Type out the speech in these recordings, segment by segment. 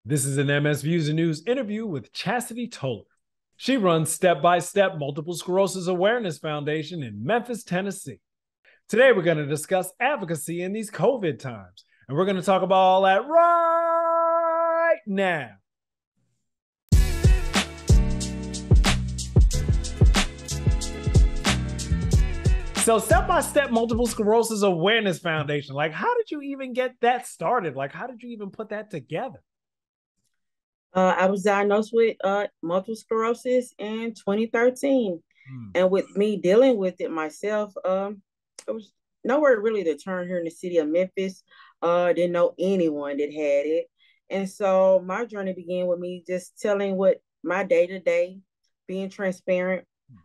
This is an MS Views and News interview with Chasity Toler. She runs Step by Step Multiple Sclerosis Awareness Foundation in Memphis, Tennessee. Today, we're going to discuss advocacy in these COVID times, and we're going to talk about all that right now. So Step by Step Multiple Sclerosis Awareness Foundation, like, how did you even get that started? Like, how did you even put that together? I was diagnosed with multiple sclerosis in 2013. And with me dealing with it myself, it was nowhere really to turn here in the city of Memphis. Didn't know anyone that had it. And so my journey began with me just telling what my day to day, being transparent,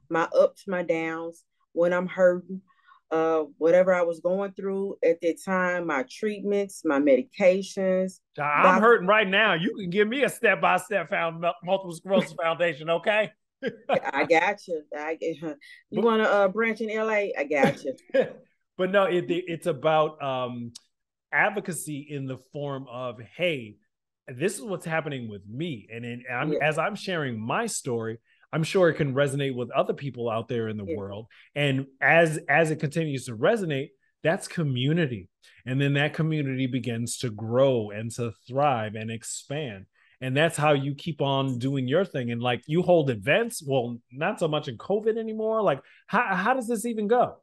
my ups, my downs, when I'm hurting, whatever I was going through at that time, my treatments, my medications. I'm hurting right now. You can give me a step-by-step multiple sclerosis foundation, okay? I got you. You want to branch in LA? I got you. But no, it's about advocacy in the form of, hey, this is what's happening with me. And as I'm sharing my story, I'm sure it can resonate with other people out there in the world. And as it continues to resonate, that's community. And then that community begins to grow and to thrive and expand. And that's how you keep on doing your thing. And like, you hold events, well, not so much in COVID anymore. Like, how does this even go?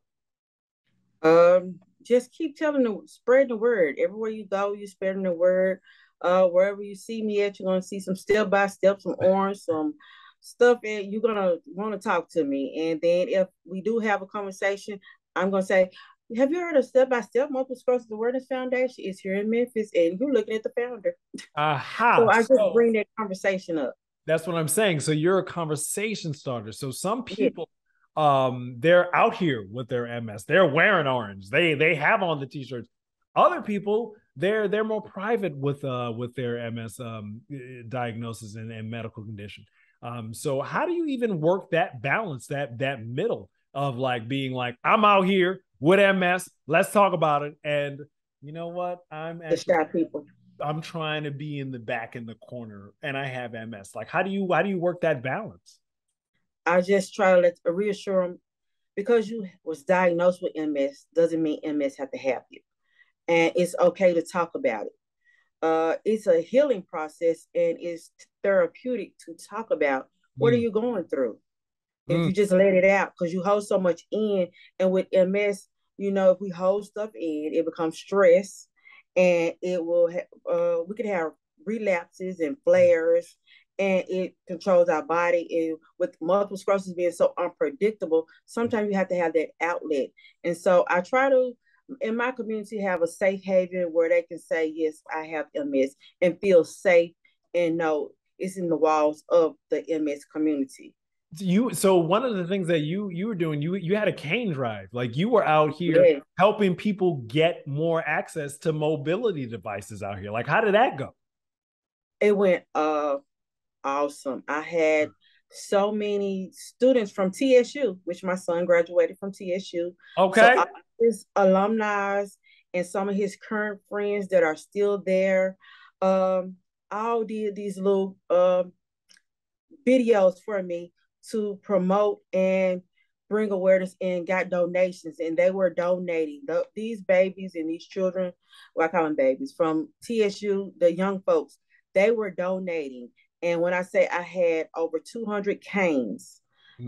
Just keep spreading the word. Everywhere you go, you're spreading the word. Wherever you see me at, you're gonna see some step by step, some orange, some stuff, and you're gonna want to talk to me. And then if we do have a conversation, I'm gonna say, have you heard of Step by Step Multiple Sclerosis Awareness Foundation? It's here in Memphis, and you're looking at the founder. So I just bring that conversation up. That's what I'm saying. So you're a conversation starter. So some people, they're out here with their MS. They're wearing orange. They have on the t-shirts. Other people, they're more private with their MS diagnosis and medical condition. So how do you even work that balance, that middle of like being like, I'm out here with MS, let's talk about it. And you know what? I'm trying to be in the back in the corner and I have MS. Like, how do you work that balance? I just try to reassure them, because you was diagnosed with MS doesn't mean MS have to have you. And it's okay to talk about it. It's a healing process, and it's therapeutic to talk about what are you going through. If you just let it out, because you hold so much in. And with MS, if we hold stuff in, it becomes stress, and it will we can have relapses and flares, and it controls our body. And with multiple sclerosis being so unpredictable, sometimes you have to have that outlet. And so I try to, in my community, have a safe haven where they can say, yes, I have MS, and feel safe and know it's in the walls of the MS community. So one of the things that you were doing, you had a cane drive. Like, you were out here helping people get more access to mobility devices out here. Like, how did that go? It went awesome. I had so many students from TSU, which my son graduated from TSU. Okay. So his alumni and some of his current friends that are still there, all did these little videos for me to promote and bring awareness, and got donations. And they were donating these babies and these children, well, I call them babies, from TSU, the young folks, they were donating. And when I say I had over 200 canes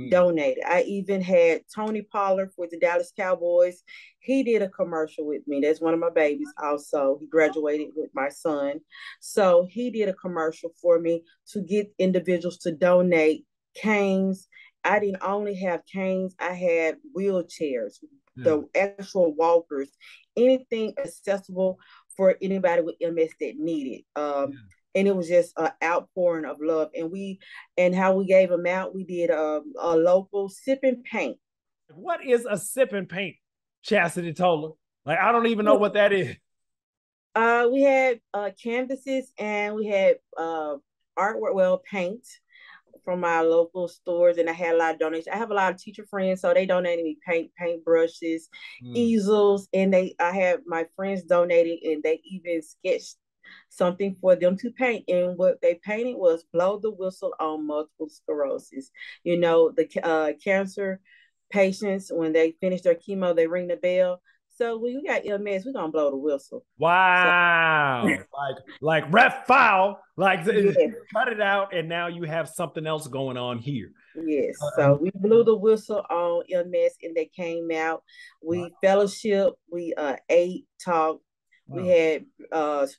donated, I even had Tony Pollard with the Dallas Cowboys. He did a commercial with me. That's one of my babies also. He graduated with my son. So he did a commercial for me to get individuals to donate canes. I didn't only have canes, I had wheelchairs, the actual walkers, anything accessible for anybody with MS that needed. And it was just an outpouring of love. And how we gave them out, we did a local sip and paint. What is a sip and paint, Chasity Toler? Like, I don't even know what that is. We had canvases, and we had artwork, well, paint from our local stores, and I had a lot of donations. I have a lot of teacher friends, so they donated me paint brushes, easels, and I had my friends donating, and they even sketched something for them to paint. And what they painted was blow the whistle on multiple sclerosis. You know, the cancer patients, when they finish their chemo, they ring the bell. So when you got MS, we're gonna blow the whistle. So Wow. Like ref foul, like yes, cut it out, and now you have something else going on here. yes. So Um, we blew the whistle on MS and they came out. wow. We fellowship, we ate, talked, we Wow. had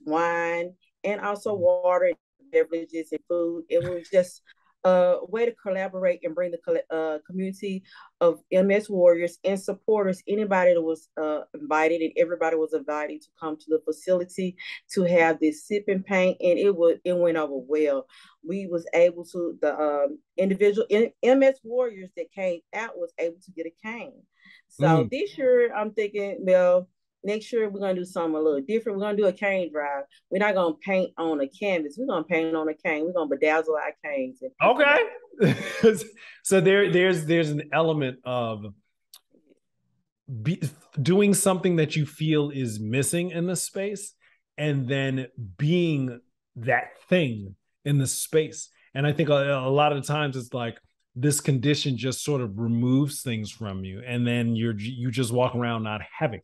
wine and also water, beverages, and food. It was just a way to collaborate and bring the community of MS warriors and supporters, anybody that was invited, and everybody was invited to come to the facility to have this sip and paint, and it went over well. We was able to, the individual MS warriors that came out was able to get a cane. So Mm. this year I'm thinking, well, next year we're gonna do something a little different. We're gonna do a cane drive. We're not gonna paint on a canvas. We're gonna paint on a cane. We're gonna bedazzle our canes and put them out. Okay. So there's an element of be, doing something that you feel is missing in the space, and then being that thing in the space. And I think a lot of times it's like this condition just sort of removes things from you, and then you just walk around not having.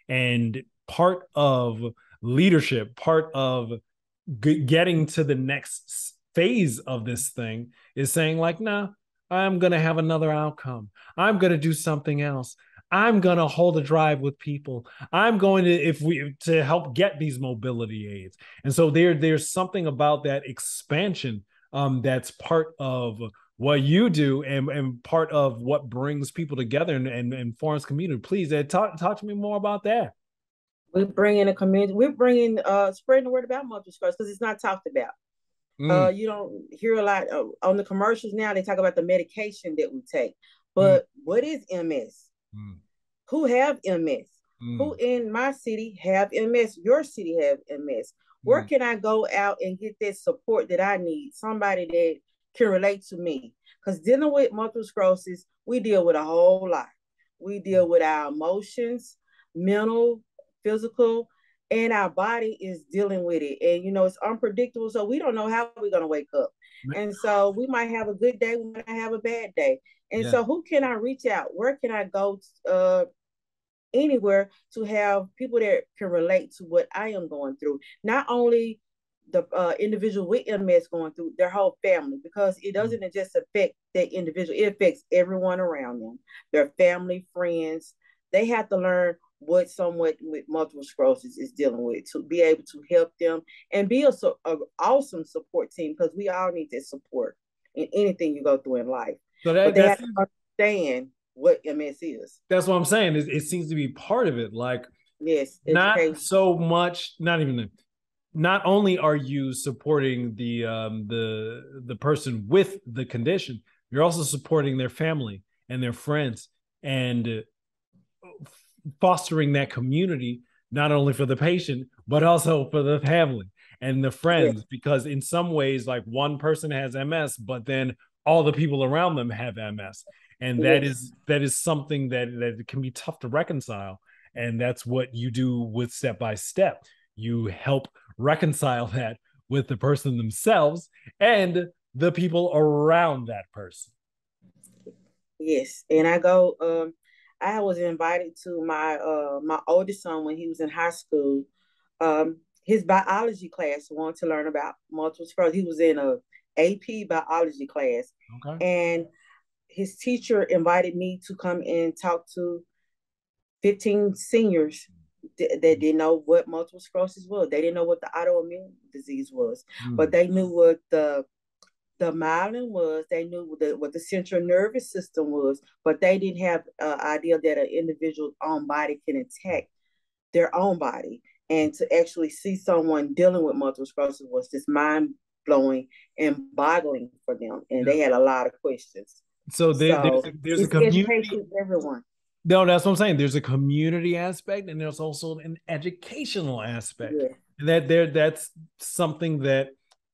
And part of leadership, part of getting to the next phase of this thing is saying like, nah, I'm going to have another outcome. I'm going to do something else. I'm going to hold a drive with people. I'm going to, if we, to help get these mobility aids. And so there's something about that expansion that's part of what you do, and part of what brings people together and forms community. Please, talk to me more about that. We're bringing a community. We're bringing spreading the word about multiple sclerosis because it's not talked about. Mm, You don't hear a lot on the commercials now. They talk about the medication that we take, mm, but what is MS? mm, Who have MS? Who mm, in my city have MS? Your city have MS? Where mm, can I go out and get that support that I need? Somebody that can relate to me. Because dealing with multiple sclerosis, we deal with a whole lot. We deal with our emotions, mental, physical, and our body is dealing with it. And you know, it's unpredictable. So we don't know how we're gonna wake up. mm. And so we might have a good day, we might have a bad day. And Yeah. so who can I reach out? Where can I go anywhere to have people that can relate to what I am going through? Not only the individual with MS going through, their whole family, because it Mm. doesn't just affect that individual, it affects everyone around them, their family, friends. They have to learn what someone with multiple sclerosis is dealing with to be able to help them and be a awesome support team, because we all need that support in anything you go through in life. So But that they that's have to understand what MS is. that's what I'm saying. It seems to be part of it. Like Yes, not education. so much, not even. Not only are you supporting the person with the condition, you're also supporting their family and their friends, and fostering that community, not only for the patient but also for the family and the Yes, friends, because in some ways, like, one person has MS but then all the people around them have MS, and that yes, is something that can be tough to reconcile. And that's what you do with Step by Step. You help reconcile that with the person themselves and the people around that person. yes. And I go. I was invited to my oldest son when he was in high school. His biology class wanted to learn about multiple sclerosis. He was in a AP biology class, Okay. and his teacher invited me to come and talk to 15 seniors that didn't know what multiple sclerosis was. They didn't know what the autoimmune disease was, but Mm. they knew what the myelin was. They knew what the central nervous system was, but they didn't have an idea that an individual's own body can attack their own body. And to actually see someone dealing with multiple sclerosis was just mind blowing and boggling for them. And Yeah. they had a lot of questions. So So there's a it's community. education for everyone. No, that's what I'm saying. There's a community aspect, and there's also an educational aspect. Yeah. And that's something that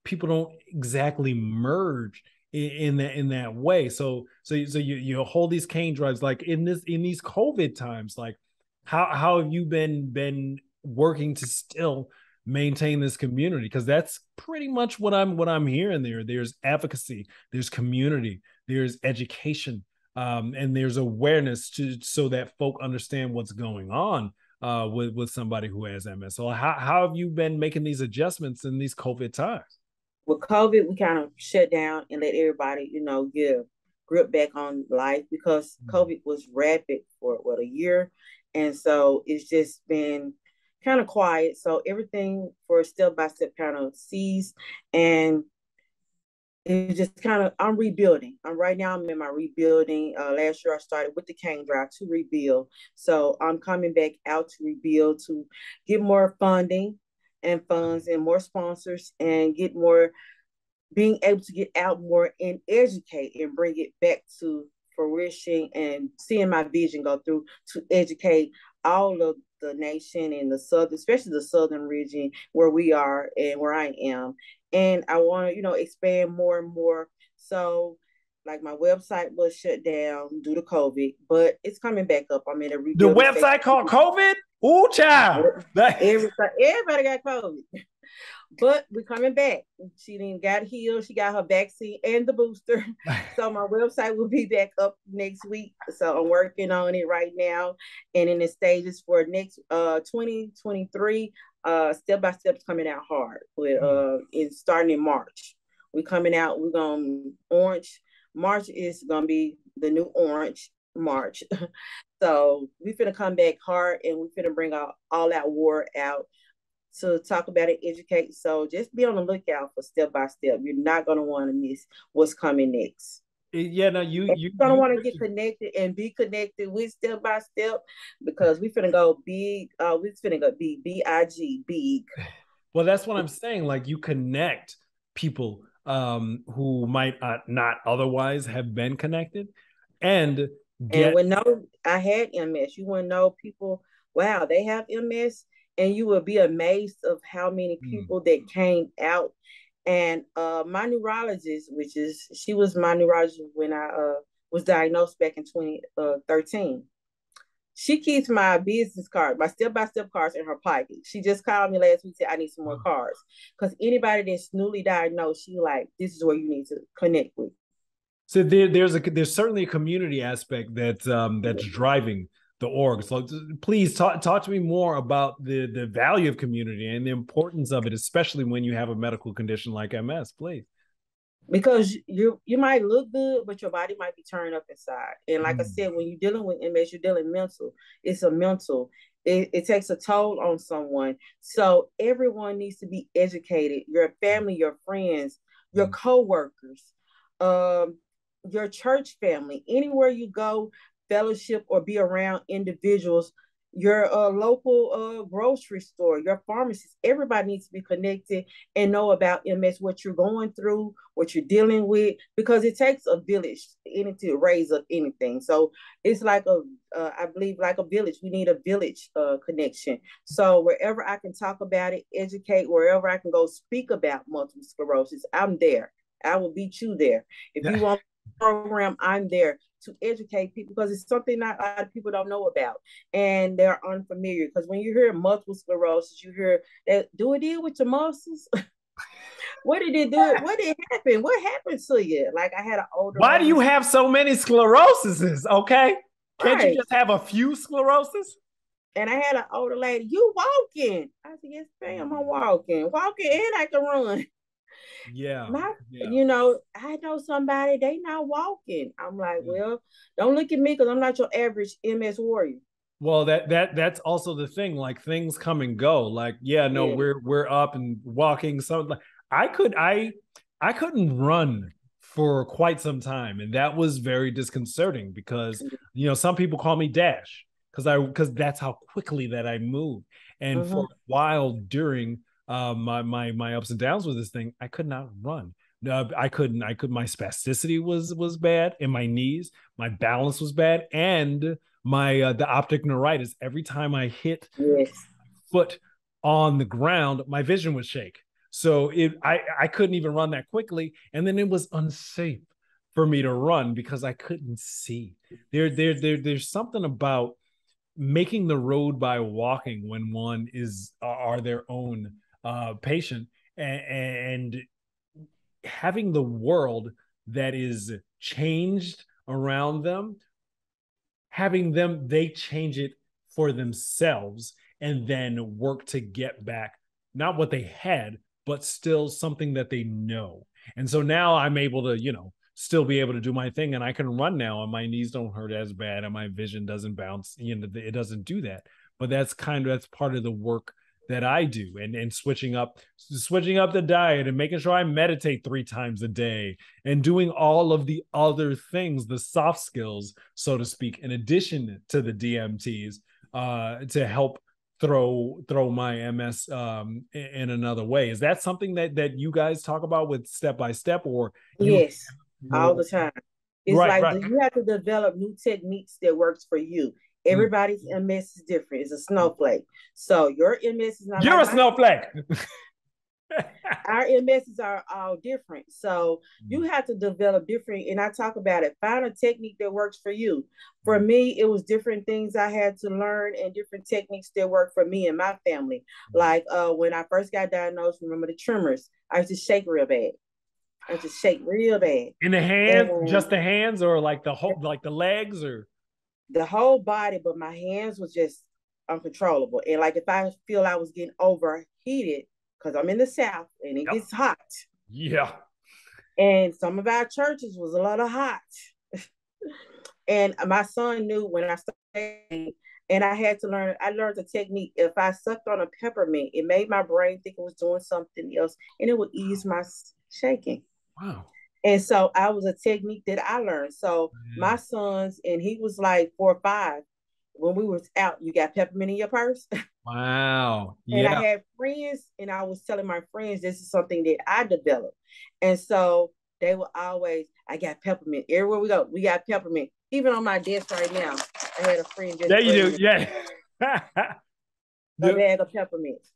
people don't exactly merge in that way. So you hold these cane drives, like in these COVID times. Like, how have you been working to still maintain this community? Because that's pretty much what I'm hearing there. There's advocacy, there's community, there's education, and there's awareness so that folk understand what's going on with somebody who has MS. So how have you been making these adjustments in these COVID times? With COVID, we kind of shut down and let everybody, give grip back on life because COVID was rapid for what, a year. And so it's just been kind of quiet. So everything for step by step kind of ceased. And it's just kind of, I'm rebuilding. Right now I'm in my rebuilding. Last year I started with the cane drive to rebuild. So I'm coming back out to rebuild, to get more funding and funds and more sponsors, and get more, being able to get out more and educate and bring it back to fruition, and seeing my vision go through to educate all of the nation and the southern, especially the southern region where we are and where I am. And I want to, expand more and more. So like my website was shut down due to COVID, but it's coming back up. I'm in a The rebuilding stage. website called COVID? Ooh, child. Everybody got COVID. But we're coming back. She didn't got healed. She got her vaccine and the booster. So my website will be back up next week. So I'm working on it right now. And in the stages for next 2023, step by step coming out hard with starting in March. We're coming out, we're going orange. March is gonna be the new orange March. So we finna come back hard, and we finna bring all that war out to talk about it, educate. So just be on the lookout for step by step. You're not going to want to miss what's coming next. Yeah, no, you're going to want to get connected and be connected with step by step, because we finna go big. We finna go be big, big. Well, that's what I'm saying. Like, you connect people who might not otherwise have been connected, and when I had MS, you wouldn't know people. Wow, they have MS. And you will be amazed of how many people that came out. And my neurologist, she was my neurologist when I was diagnosed back in 2013. She keeps my business card, my step-by-step cards in her pocket. She just called me last week, said, I need some more cards. Because anybody that's newly diagnosed, she like, this is where you need to connect with. So there's certainly a community aspect that's driving the org. So please talk to me more about the value of community and the importance of it, especially when you have a medical condition like MS, please. Because you might look good, but your body might be turned up inside. And like I said, when you're dealing with MS, you're dealing mental. It's a mental. It takes a toll on someone. So everyone needs to be educated. Your family, your friends, your coworkers, your church family, anywhere you go, fellowship or be around individuals, your local grocery store, your pharmacist, everybody needs to be connected and know about MS, what you're going through, what you're dealing with, because it takes a village to raise up anything. So it's like I believe like a village. We need a village connection. So wherever I can talk about it, educate, wherever I can go speak about multiple sclerosis, I'm there. I will beat you there. If you want program, I'm there to educate people, because it's something not a lot of people don't know about, and they're unfamiliar. Because when you hear multiple sclerosis, you hear that, do it deal with your muscles? What did it do? What did happen? What happened to you? Like, I had an older Why do you have so many scleroses? Okay, can't you just have a few sclerosis? And I had an older lady, you walking? I said, yes, ma'am, I'm walking, and I can run. Yeah. I know somebody, they not walking. I'm like, well, don't look at me, because I'm not your average MS warrior. Well, that's also the thing. Like, things come and go. Like, we're up and walking. So I couldn't run for quite some time, and that was very disconcerting, because some people call me Dash, because that's how quickly that I move. And for a while during my ups and downs with this thing, I could not run. I couldn't. My spasticity was bad in my knees. My balance was bad, and my the optic neuritis. Every time I hit my foot on the ground, my vision would shake. So I couldn't even run that quickly, and then it was unsafe for me to run because I couldn't see. There's something about making the road by walking when one are their own patient, and having the world that is changed around them, having them, they change it for themselves and then work to get back not what they had, but still something that they know. And so now I'm able to, still be able to do my thing, and I can run now, and my knees don't hurt as bad, and my vision doesn't bounce. It doesn't do that. But that's part of the work that I do, and switching up the diet and making sure I meditate 3 times a day and doing all of the other things, the soft skills, so to speak, in addition to the DMTs, to help throw my MS in another way. Is that something that you guys talk about with step by step, or you Yes, all the time. It's right, like right. you have to develop new techniques that works for you. Everybody's MS is different. It's a snowflake. So your MS is not You're like a snowflake. Our MSs are all different. So you have to develop different, and I talk about it. Find a technique that works for you. For me, it was different things I had to learn and different techniques that work for me and my family. Like when I first got diagnosed, remember the tremors, I used to shake real bad. I used to shake real bad. In the hands, And just the hands, or like the legs, or the whole body, but my hands was just uncontrollable. And like if I feel I was getting overheated, because I'm in the South and it gets hot. Yeah. And some of our churches was a lot of hot. And my son knew when I started, and I learned the technique. If I sucked on a peppermint, it made my brain think it was doing something else, and it would ease my shaking. Wow. And so I was a technique that I learned. So my sons, and he was like 4 or 5, when we was out, you got peppermint in your purse. Wow. And I Yeah. had friends, and I was telling my friends this is something that I developed. And so they were always, I got peppermint. Everywhere we go, we got peppermint. Even on my desk right now, I had a friend just There you bring do. me Yeah. a bag of peppermint.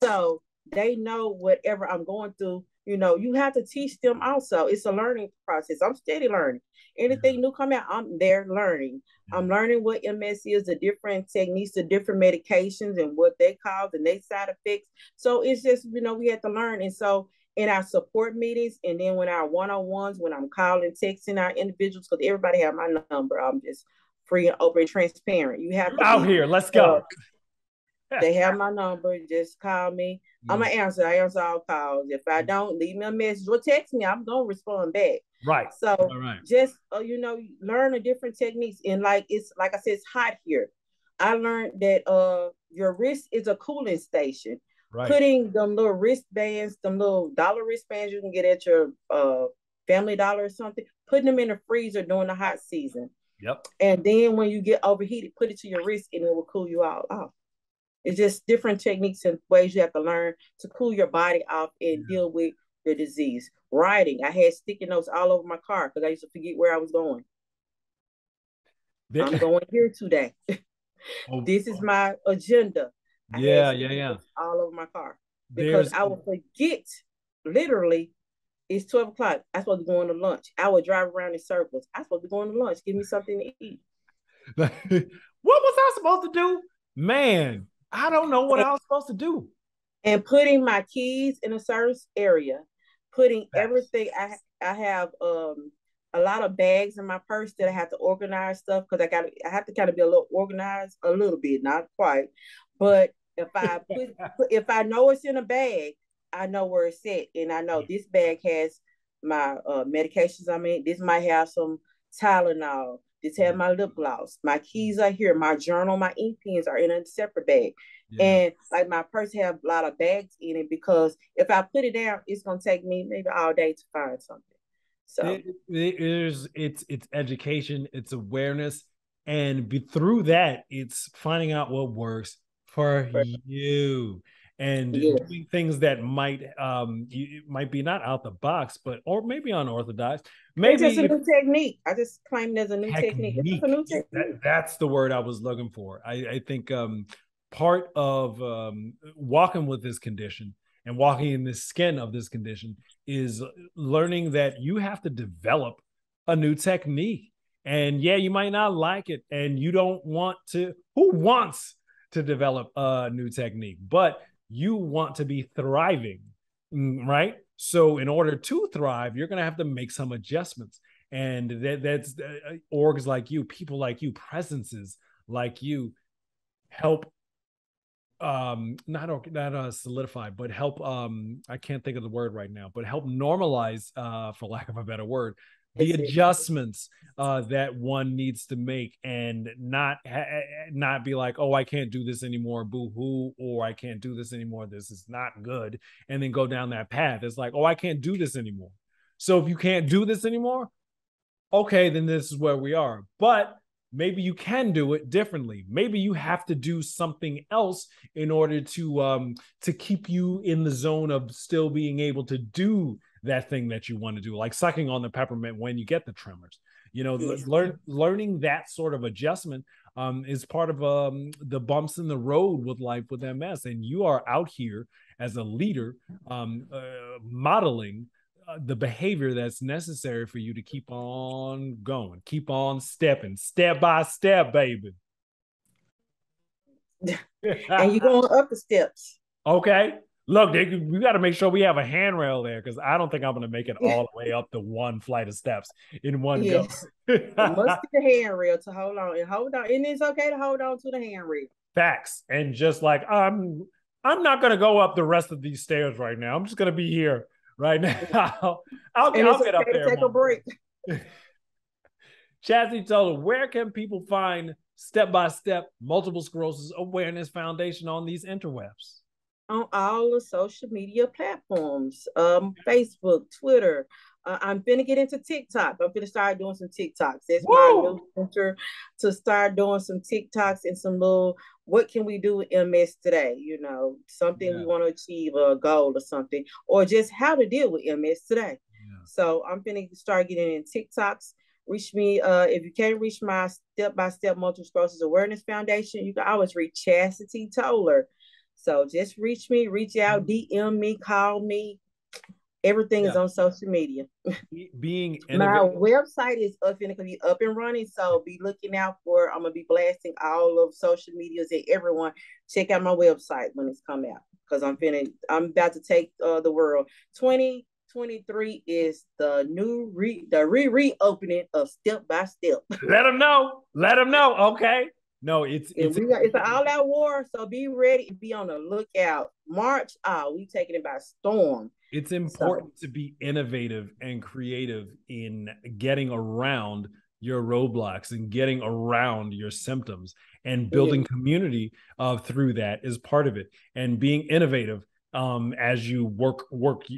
So they know whatever I'm going through, you have to teach them also. It's a learning process. I'm steady learning. Anything new come out, I'm there learning. I'm learning what MS is, the different techniques, the different medications and what they cause and their side effects. So it's just, we have to learn. And so in our support meetings, and then when our one-on-ones, when I'm calling, texting our individuals, because everybody have my number, I'm just free and open and transparent. You have to Out be. here. Let's go. They have my number. Just call me. I'm gonna answer. I answer all calls. If I don't, leave me a message or text me. I'm gonna respond back. Right. So right. just learn the different techniques. And like I said, it's hot here. I learned that your wrist is a cooling station. Right. Putting them little wristbands, them little dollar wristbands you can get at your Family Dollar or something, putting them in the freezer during the hot season. Yep. And then when you get overheated, put it to your wrist and it will cool you all off. It's just different techniques and ways you have to learn to cool your body off and deal with the disease. Writing, I had sticky notes all over my car because I used to forget where I was going. I'm going here today. This is my agenda. I had all over my car because I would forget. Literally, it's 12 o'clock. I'm supposed to be going to lunch. I would drive around in circles. I'm supposed to be going to lunch. Give me something to eat. What was I supposed to do? Man, I don't know what I was supposed to do. And putting my keys in a certain area, putting everything. I have a lot of bags in my purse that I have to organize stuff because I have to kind of be a little organized, a little bit, not quite. But if I know it's in a bag, I know where it's at, and I know this bag has my medications. I mean, this might have some Tylenol. This have my lip gloss. My keys are here. My journal, my ink pens are in a separate bag. And like my purse have a lot of bags in it because if I put it down, it's gonna take me maybe all day to find something. So it's education, it's awareness, and through that, it's finding out what works for you and doing things that might be not out the box, but or maybe unorthodox. Maybe it's just a new technique. I just claim it as a new technique. It's just a new technique. That's the word I was looking for. I think part of walking with this condition and walking in the skin of this condition is learning that you have to develop a new technique. And you might not like it, and you don't want to. Who wants to develop a new technique? But you want to be thriving, right? So in order to thrive, you're going to have to make some adjustments. And that's orgs like you, people like you, presences like you help not solidify, but help I can't think of the word right now, but help normalize, for lack of a better word, the adjustments that one needs to make, and not be like, oh, I can't do this anymore, boo-hoo, or I can't do this anymore, this is not good, and then go down that path. It's like, oh, I can't do this anymore. So if you can't do this anymore, okay, then this is where we are. But maybe you can do it differently. Maybe you have to do something else in order to keep you in the zone of still being able to do that thing that you want to do, like sucking on the peppermint when you get the tremors. Learning that sort of adjustment is part of the bumps in the road with life with MS. And you are out here as a leader, modeling the behavior that's necessary for you to keep on going, keep on stepping, step by step, baby. And you're going up the steps. Okay. Look, we got to make sure we have a handrail there, because I don't think I'm going to make it all the way up the one flight of steps in one go. It must be the handrail to hold on. And it's okay to hold on to the handrail. Facts. And just like, I'm not going to go up the rest of these stairs right now. I'm just going to be here right now. I'll get up there. Take a break. Chasity Toler, where can people find step-by-step multiple sclerosis awareness foundation on these interwebs? On all the social media platforms, Facebook, Twitter. I'm finna get into TikTok. I'm finna start doing some TikToks. That's my new venture, to start doing some TikToks and some little, what can we do with MS today? Something we want to achieve, a goal or something, or just how to deal with MS today. Yeah. So I'm finna start getting in TikToks. Reach me. If you can't reach my step-by-step multiple sclerosis awareness foundation, you can always reach Chasity Toler. So just reach me, reach out, DM me, call me. Everything is on social media. Being my website is up and running, so be looking out for. I'm gonna be blasting all of social medias, and everyone check out my website when it's come out, because I'm about to take the world. 2023 is the new reopening of Step by Step. Let them know. Okay. No, it's an all-out war, so be ready and be on the lookout. March, we taking it by storm. It's important to be innovative and creative in getting around your roadblocks and getting around your symptoms, and building community through that is part of it. And being innovative as you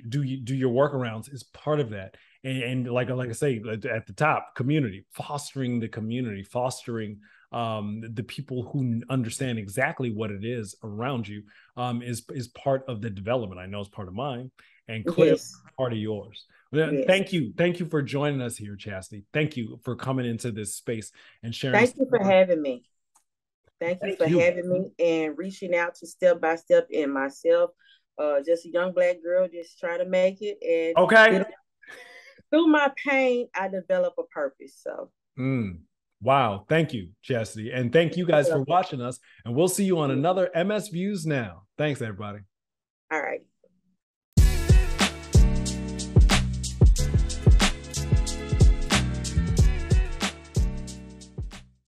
do your workarounds is part of that. And like I say at the top, community, fostering the community, fostering the people who understand exactly what it is around you is part of the development. I know it's part of mine, and clearly part of yours. Thank you for joining us here, Chasity. Thank you for coming into this space and sharing. Thank you for having me. Thank you for having me and reaching out to Step by Step and myself. Just a young Black girl just trying to make it. And through my pain, I develop a purpose. So. Wow. Thank you, Chasity. And thank you guys for watching us. And we'll see you on another MS Views Now. Thanks, everybody. All right.